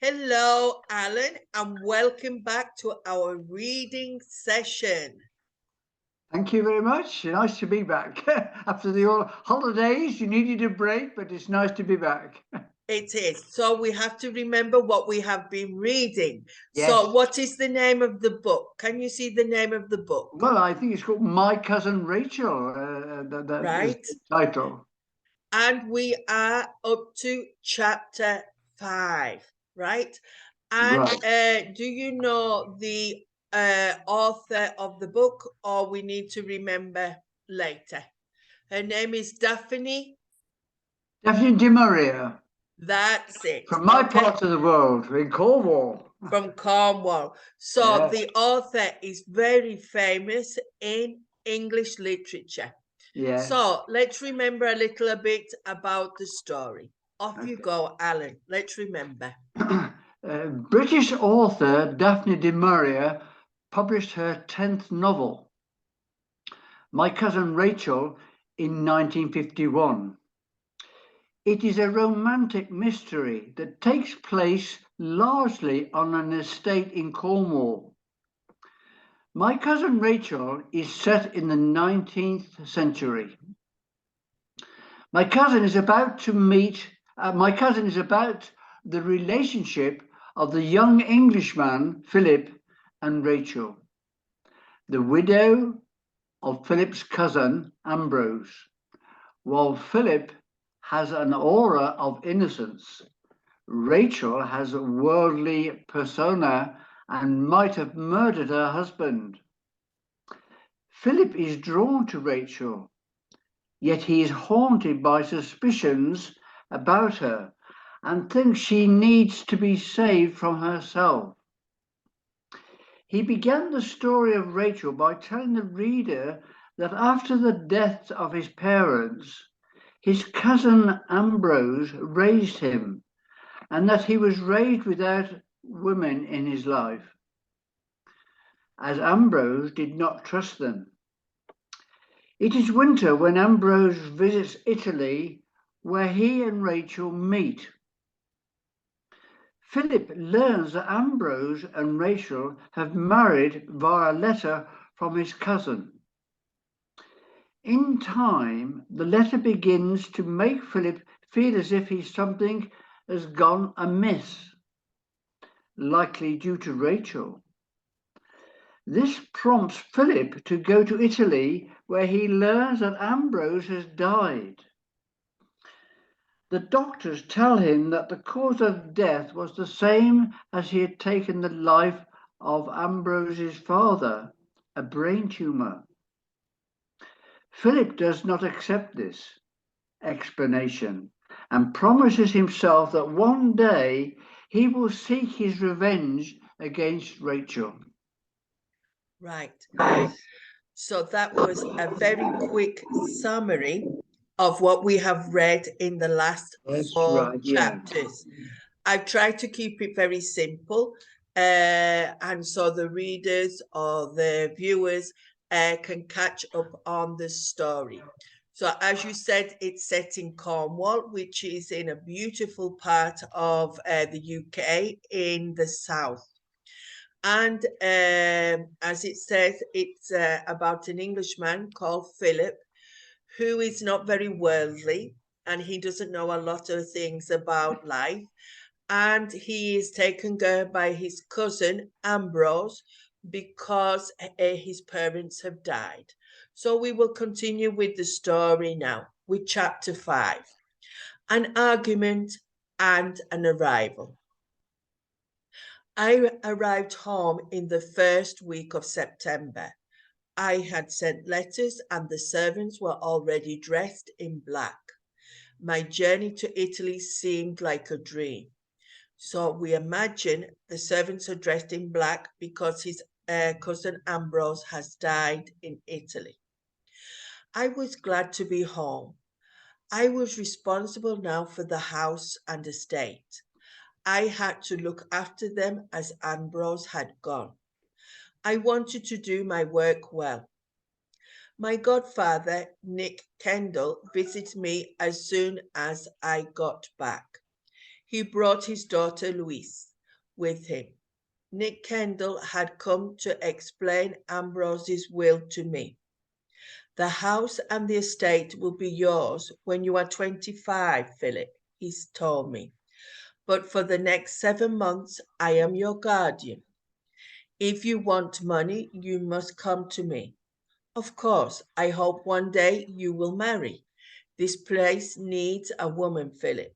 Hello, Alan, and welcome back to our reading session. Thank you very much. Nice to be back. After the holidays, you needed a break, but it's nice to be back. It is. So we have to remember what we have been reading. Yes. So what is the name of the book? Can you see the name of the book? Well, I think it's called My Cousin Rachel. That is Right. the title. And we are up to chapter 5, right? And Right. do you know the author of the book, or we need to remember later? Her name is Daphne. Daphne du Maurier. That's it. From my Okay. part of the world, in Cornwall. From Cornwall. So Yes. the author is very famous in English literature. Yes. So let's remember a little bit about the story. Off you go, Alan. Let's remember. British author Daphne du Maurier published her 10th novel, My Cousin Rachel, in 1951. It is a romantic mystery that takes place largely on an estate in Cornwall. My Cousin Rachel is set in the 19th century. My cousin is about the relationship of the young Englishman Philip and Rachel, the widow of Philip's cousin Ambrose, while Philip has an aura of innocence. Rachel has a worldly persona and might have murdered her husband. Philip is drawn to Rachel, yet he is haunted by suspicions about her and thinks she needs to be saved from herself. He began the story of Rachel by telling the reader that after the death of his parents, his cousin Ambrose raised him, and that he was raised without women in his life, as Ambrose did not trust them. It is winter when Ambrose visits Italy, where he and Rachel meet. Philip learns that Ambrose and Rachel have married via letter from his cousin. In time, the letter begins to make Philip feel as if something has gone amiss, likely due to Rachel. This prompts Philip to go to Italy, where he learns that Ambrose has died. The doctors tell him that the cause of death was the same as he had taken the life of Ambrose's father, a brain tumor. Philip does not accept this explanation and promises himself that one day he will seek his revenge against Rachel. Right. So that was a very quick summary of what we have read in the last four chapters. I've tried to keep it very simple, and so the readers or the viewers can catch up on the story. So as you said, it's set in Cornwall, which is in a beautiful part of the UK in the south. And as it says, it's about an Englishman called Philip, who is not very worldly, and he doesn't know a lot of things about life. And he is taken care by his cousin Ambrose because his parents have died. So we will continue with the story now, with chapter 5, an argument and an arrival. I arrived home in the first week of September. I had sent letters and the servants were already dressed in black. My journey to Italy seemed like a dream. So we imagine the servants are dressed in black because his cousin Ambrose has died in Italy. I was glad to be home. I was responsible now for the house and estate. I had to look after them as Ambrose had gone. I wanted to do my work well. My godfather, Nick Kendall, visited me as soon as I got back. He brought his daughter Louise with him. Nick Kendall had come to explain Ambrose's will to me. The house and the estate will be yours when you are 25, Philip, he told me. But for the next 7 months, I am your guardian. If you want money, you must come to me. Of course, I hope one day you will marry. This place needs a woman, Philip.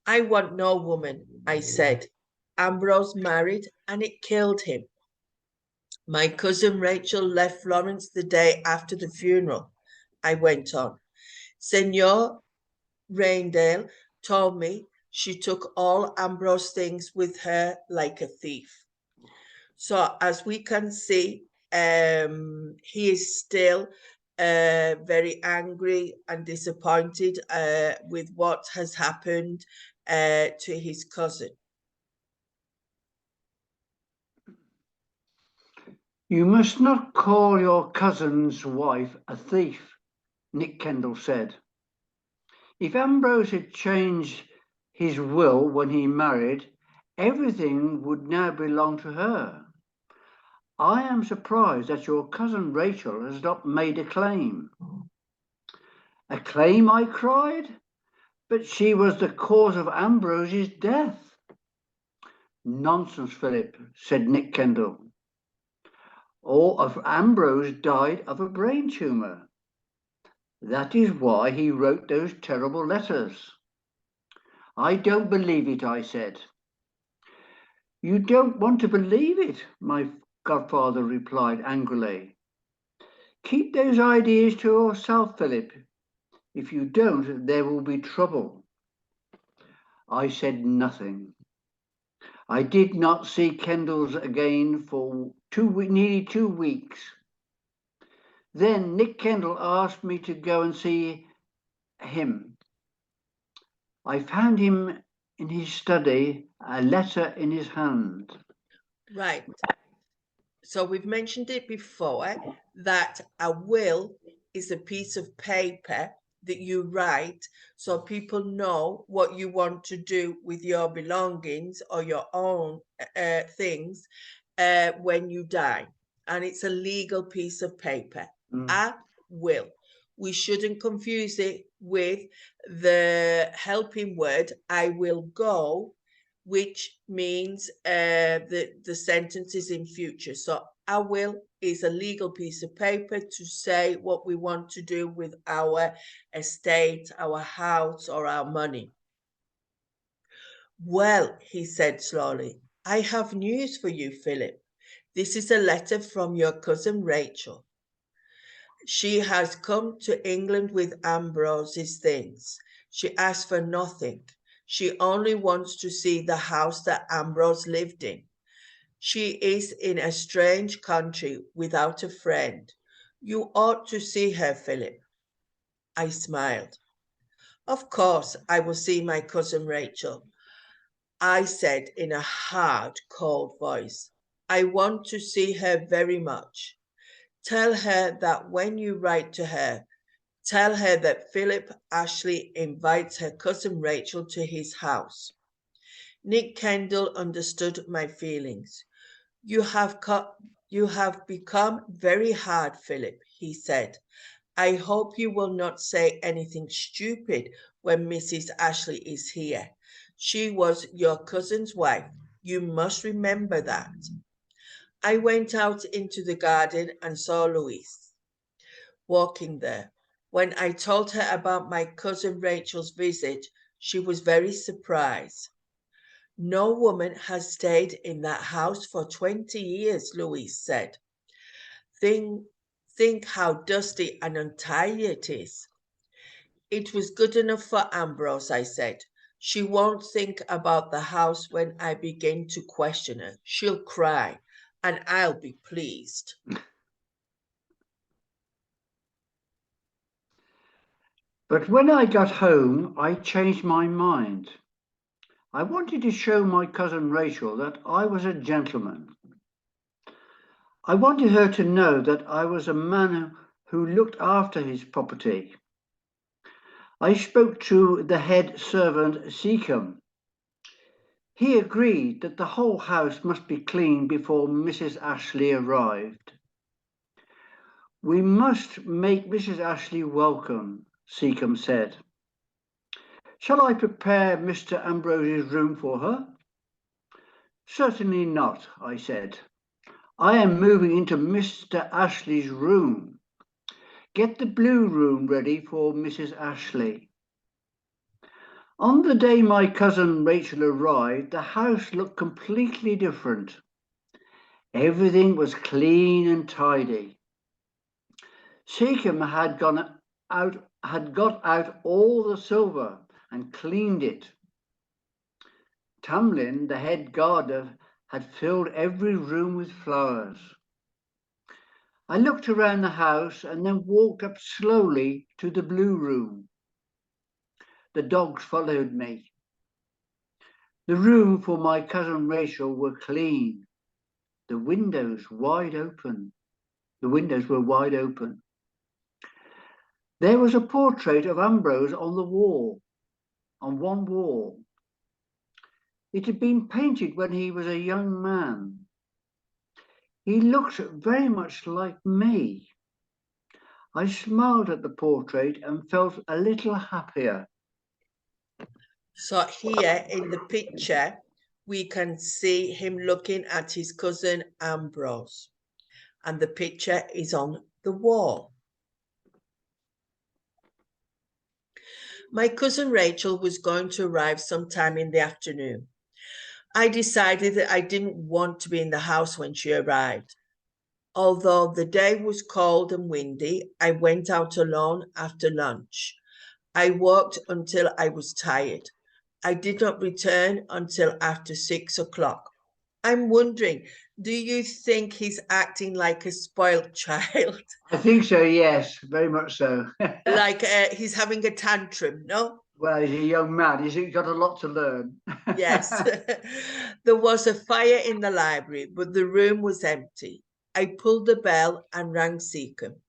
I want no woman, I said. Ambrose married and it killed him. My cousin Rachel left Florence the day after the funeral, I went on. Senor Raindale told me she took all Ambrose's things with her like a thief. So as we can see, he is still very angry and disappointed with what has happened to his cousin. You must not call your cousin's wife a thief, Nick Kendall said. If Ambrose had changed his will when he married, everything would now belong to her. I am surprised that your cousin Rachel has not made a claim. A claim, I cried, but she was the cause of Ambrose's death. Nonsense, Philip, said Nick Kendall. Or if Ambrose died of a brain tumour. That is why he wrote those terrible letters. I don't believe it, I said. You don't want to believe it, my godfather replied angrily. Keep those ideas to yourself, Philip. If you don't, there will be trouble. I said nothing. I did not see Kendall's again for nearly 2 weeks. Then Nick Kendall asked me to go and see him. I found him in his study, a letter in his hand. Right. So we've mentioned it before that a will is a piece of paper that you write so people know what you want to do with your belongings or your own things when you die. And it's a legal piece of paper, a will. We shouldn't confuse it with the helping word, I will go, which means the sentence is in future. So a will is a legal piece of paper to say what we want to do with our estate, our house, or our money. Well, he said slowly, I have news for you, Philip. This is a letter from your cousin Rachel. She has come to England with Ambrose's things. She asked for nothing. She only wants to see the house that Ambrose lived in. She is in a strange country without a friend. You ought to see her, Philip. I smiled. Of course, I will see my cousin Rachel. I said in a hard, cold voice. I want to see her very much. Tell her that when you write to her, tell her that Philip Ashley invites her cousin Rachel to his house. Nick Kendall understood my feelings. You have become very hard, Philip, he said. I hope you will not say anything stupid when Mrs. Ashley is here. She was your cousin's wife. You must remember that. I went out into the garden and saw Louise walking there. When I told her about my cousin Rachel's visit, she was very surprised. No woman has stayed in that house for 20 years, Louise said. Think how dusty and untidy it is. It was good enough for Ambrose, I said. She won't think about the house when I begin to question her. She'll cry, and I'll be pleased. But when I got home, I changed my mind. I wanted to show my cousin Rachel that I was a gentleman. I wanted her to know that I was a man who looked after his property. I spoke to the head servant, Seacombe, He agreed that the whole house must be cleaned before Mrs. Ashley arrived. "We must make Mrs. Ashley welcome," Seacombe said. "Shall I prepare Mr. Ambrose's room for her?" "Certainly not," I said. "I am moving into Mr. Ashley's room. Get the blue room ready for Mrs. Ashley." On the day my cousin Rachel arrived, the house looked completely different. Everything was clean and tidy. Seacombe had got out all the silver and cleaned it. Tamlin, the head gardener, had filled every room with flowers. I looked around the house and then walked up slowly to the blue room. The dogs followed me. The room for my cousin Rachel were clean. The windows wide open. The windows were wide open. There was a portrait of Ambrose on the wall, on one wall. It had been painted when he was a young man. He looked very much like me. I smiled at the portrait and felt a little happier. So here in the picture, we can see him looking at his cousin Ambrose. And the picture is on the wall. My cousin Rachel was going to arrive sometime in the afternoon. I decided that I didn't want to be in the house when she arrived. Although the day was cold and windy, I went out alone after lunch. I walked until I was tired. I did not return until after 6 o'clock. I'm wondering, do you think he's acting like a spoiled child? I think so, yes, very much so. Like he's having a tantrum, no? Well, he's a young man. He's got a lot to learn. Yes. There was a fire in the library, but the room was empty. I pulled the bell and rang Seacombe.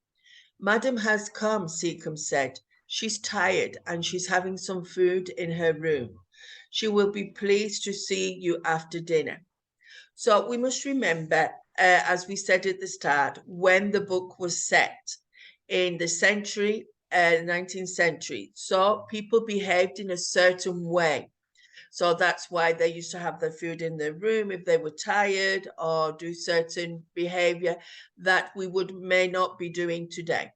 "Madam has come," Seacombe said. "She's tired and she's having some food in her room. She will be pleased to see you after dinner." So we must remember, as we said at the start, when the book was set in the 19th century. So people behaved in a certain way. So that's why they used to have their food in their room if they were tired or do certain behavior that we may not be doing today.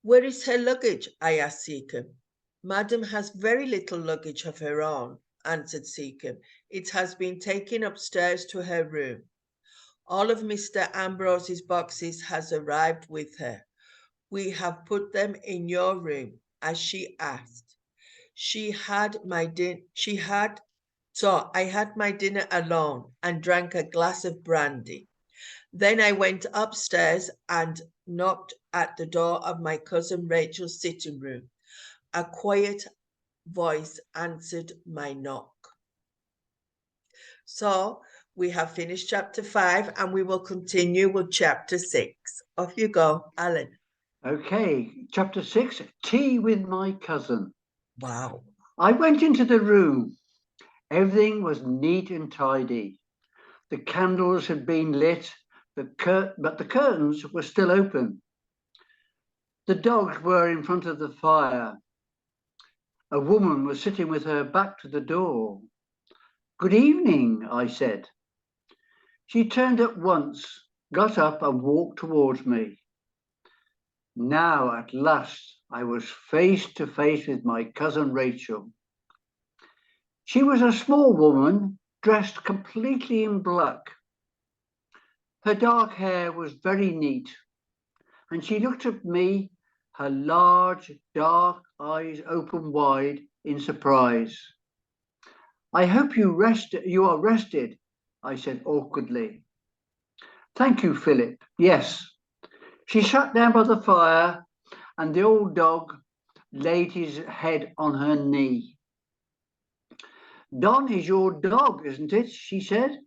"Where is her luggage?" I asked Seacombe. "Madam has very little luggage of her own," answered Seacombe. "It has been taken upstairs to her room. All of Mr. Ambrose's boxes has arrived with her. We have put them in your room, as she asked. I had my dinner alone and drank a glass of brandy. Then I went upstairs and knocked at the door of my cousin Rachel's sitting room. A quiet voice answered my knock." So we have finished chapter 5 and we will continue with chapter 6. Off you go, Alan. Okay, chapter 6, Tea with My Cousin. Wow. I went into the room. Everything was neat and tidy. The candles had been lit, but the curtains were still open. The dogs were in front of the fire. A woman was sitting with her back to the door. "Good evening," I said. She turned at once, got up and walked towards me. Now, at last, I was face to face with my cousin Rachel. She was a small woman, dressed completely in black. Her dark hair was very neat, and she looked at me, her large, dark eyes open wide in surprise. "I hope you are rested," I said awkwardly. "Thank you, Philip. Yes." She sat down by the fire, and the old dog laid his head on her knee. "Don is your dog, isn't it?" she said.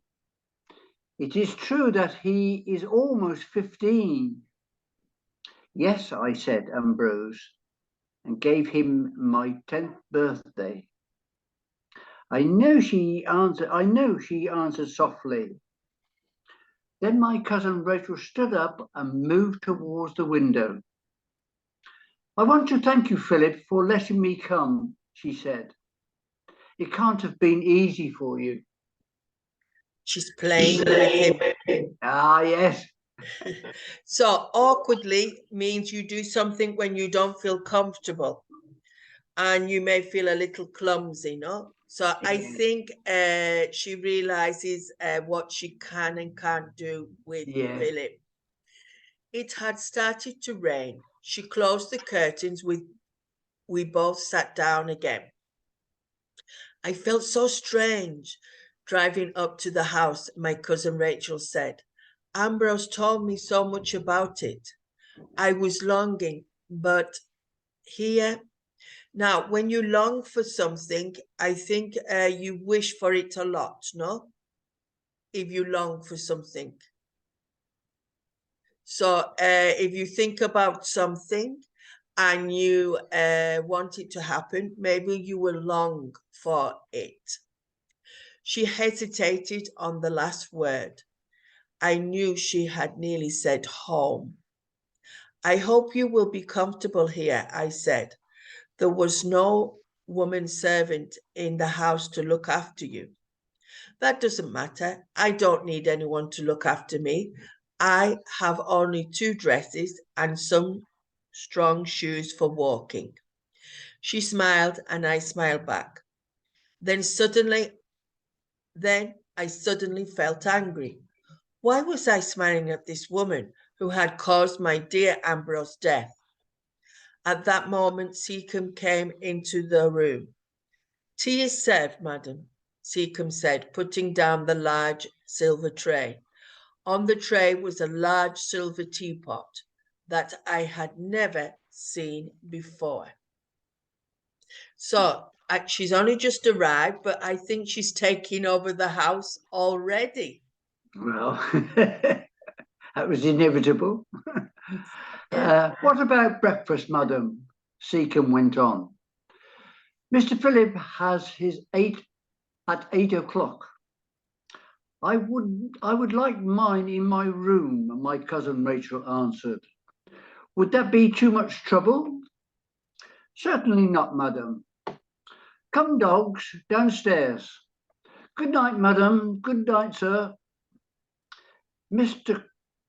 "It is true that he is almost 15. "Yes," I said, Ambrose, and gave him my 10th birthday. I know, she answered softly. Then my cousin Rachel stood up and moved towards the window. I want to thank you, Philip, for letting me come, she said. It can't have been easy for you. She's playing with him. Ah, yes. So awkwardly means you do something when you don't feel comfortable and you may feel a little clumsy, no? So I think she realizes what she can and can't do with Philip. It had started to rain. She closed the curtains. We both sat down again. I felt so strange driving up to the house, my cousin Rachel said. Ambrose told me so much about it. I was longing, but here. Now, when you long for something, I think you wish for it a lot, no? If you long for something. So if you think about something and you want it to happen, maybe you will long for it. She hesitated on the last word. I knew she had nearly said home. I hope you will be comfortable here, I said. There was no woman servant in the house to look after you. That doesn't matter. I don't need anyone to look after me. I have only 2 dresses and some strong shoes for walking. She smiled and I smiled back. Then I suddenly felt angry. Why was I smiling at this woman who had caused my dear Ambrose's death? At that moment, Seacombe came into the room. Tea is served, madam, Seacombe said, putting down the large silver tray. On the tray was a large silver teapot that I had never seen before. So she's only just arrived, but I think she's taking over the house already. Well, that was inevitable. What about breakfast, madam? Seacombe went on. Mr. Philip has his 8 o'clock. I would like mine in my room, my cousin Rachel answered. Would that be too much trouble? Certainly not, madam. Come, dogs, downstairs. Good night, madam. Good night, sir.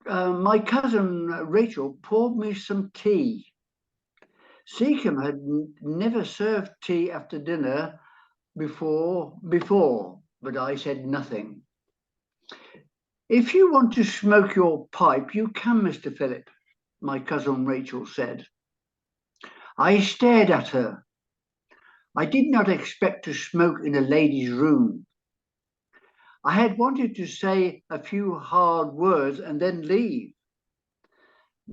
My cousin Rachel poured me some tea. Seacombe had never served tea after dinner before, but I said nothing. If you want to smoke your pipe, you can, Mr. Philip, my cousin Rachel said. I stared at her. I did not expect to smoke in a lady's room. I had wanted to say a few hard words and then leave.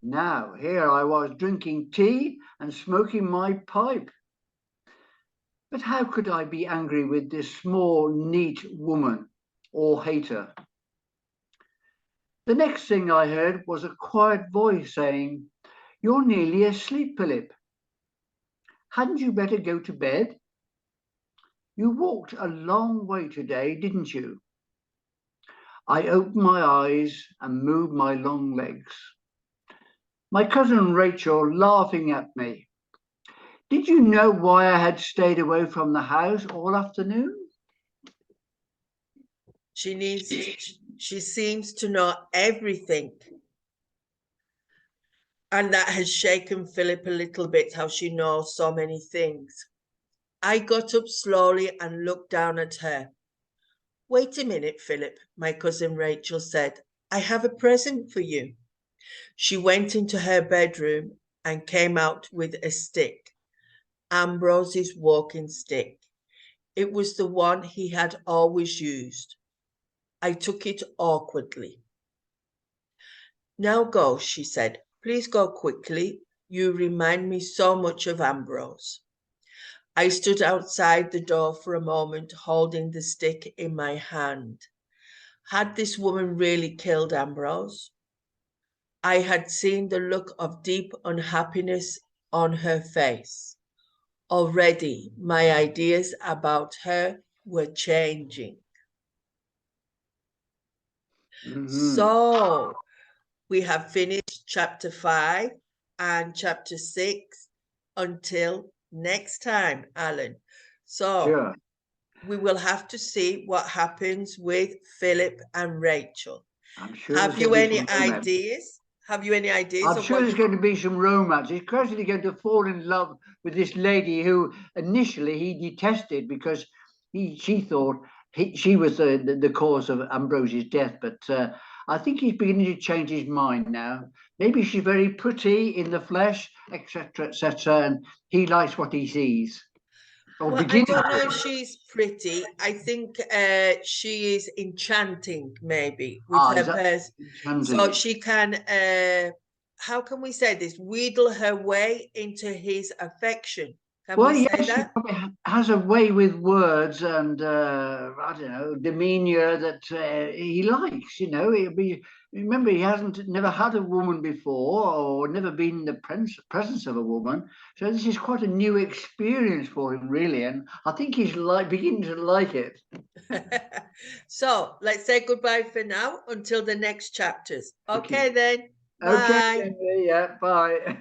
Now, here I was drinking tea and smoking my pipe. But how could I be angry with this small, neat woman or hate her? The next thing I heard was a quiet voice saying, You're nearly asleep, Philip. Hadn't you better go to bed? You walked a long way today, didn't you? I opened my eyes and moved my long legs. My cousin Rachel laughing at me. Did you know why I had stayed away from the house all afternoon? She seems to know everything. And that has shaken Philip a little bit, how she knows so many things. I got up slowly and looked down at her. Wait a minute, Philip, my cousin Rachel said. I have a present for you. She went into her bedroom and came out with a stick, Ambrose's walking stick. It was the one he had always used. I took it awkwardly. Now go, she said. Please go quickly. You remind me so much of Ambrose. I stood outside the door for a moment, holding the stick in my hand. Had this woman really killed Ambrose? I had seen the look of deep unhappiness on her face. Already, my ideas about her were changing. Mm-hmm. So we have finished chapter 5 and chapter 6 until next time, Alan. So Sure. we will have to see what happens with Philip and Rachel. I'm sure Have you any ideas? Have you any ideas I'm of sure what there's going to be some romance. He's gradually going to fall in love with this lady who initially he detested because she thought she was the cause of Ambrose's death. But I think he's beginning to change his mind now. Maybe she's very pretty in the flesh, etc., and he likes what he sees. Well, I don't know if she's pretty. I think she is enchanting, maybe, with her person. So she can, how can we say this? Wheedle her way into his affection. Can we say that? She probably has a way with words and I don't know, demeanor that he likes. You know, remember he never had a woman before or never been in the presence of a woman, so this is quite a new experience for him, really. And I think he's beginning to like it. So let's say goodbye for now until the next chapters. Okay then. Okay. Bye. Yeah. Bye.